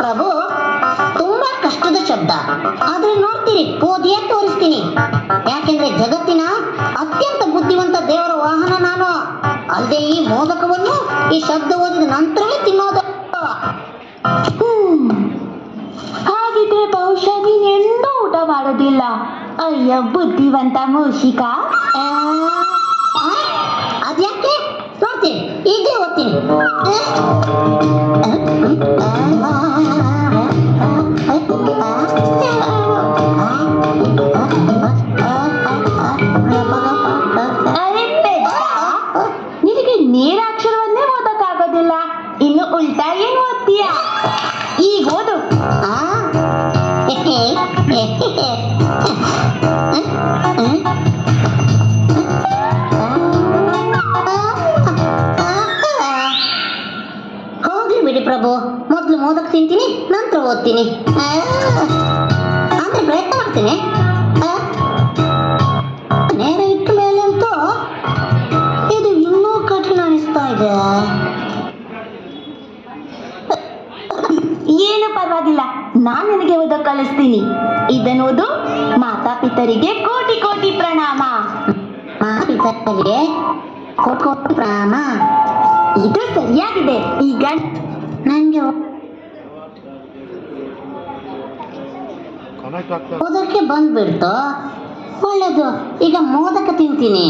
ಪ್ರಭು, ತುಂಬಾ ಕಷ್ಟದ ಶಬ್ದ, ಆದ್ರೆ ನೋಡ್ತೀರಿ ಓದಿಯೇ ತೋರಿಸ್ತೀನಿ. ಯಾಕೆಂದ್ರೆ ಜಗತ್ತಿನ ಅತ್ಯಂತ ಬುದ್ಧಿವಂತ ದೇವರ ವಾಹನ ನಾನು. ಅಲ್ಲದೆ ಈ ಮೋದಕವನ್ನು ಈ ಶಬ್ದ ಓದಿದ ನಂತರವೇ ತಿನ್ನೋದು. ಹಾಗಿದ್ರೆ ಬಹುಶಃ ನೀನೆಂದೂ ಊಟ ಮಾಡೋದಿಲ್ಲ. ಅಯ್ಯ ಬುದ್ಧಿವಂತ ಮೂಷಿಕ. ಅದ್ಯಾಕೆ? ನೋಡ್ತೀನಿ, ಈಗಲೇ ಓದ್ತೀನಿ. ಅರೆ ಪೆದ್ದ, ನಿನಗೆ ನೇರಾಕ್ಷರವನ್ನೇ ಓದಕ್ಕಾಗೋದಿಲ್ಲ, ಇನ್ನು ಉಲ್ಟಾ ಏನ್ ಓದ್ತೀಯ? ಈಗ ಓದು. ಹೋಗ್ಲಿ ಬಿಡಿ ಪ್ರಭು, ಮೊದಲು ಮೋದಕ ತಿಂತೀನಿ, ನಂತರ ಓದ್ತೀನಿ. ಅಂದ್ರೆ ಪ್ರಯತ್ನ ಮಾಡ್ತೀನಿ. ನೇರ ಇಟ್ಟ ಮೇಲೆ ಅಂತೂ ಇದು ಇನ್ನೂ ಕಠಿಣ ಅನಿಸ್ತಾ ಇದೆ. ಏನು ಪರವಾಗಿಲ್ಲ, ನಾನ್ ನಿನಗೆ ಓದಕ್ ಕಲಿಸ್ತೀನಿ. ಇದನ್ನು ಓದು. ಮಾತಾಪಿತರಿಗೆ ಕೋಟಿ ಕೋಟಿ ಪ್ರಣಾಮ. ಮಾತಾಪಿತರಿಗೆ ಕೋಟಿ ಕೋಟಿ ಪ್ರಣಾಮ. ಇದು ಸರಿಯಾಗಿದೆ. ಈಗ ನಂಗೆ ಓದಕ್ಕೆ ಬಂದ್ಬಿಡ್ತು. ಒಳ್ಳೇದು, ಈಗ ಮೋದಕ ತಿಂತೀನಿ.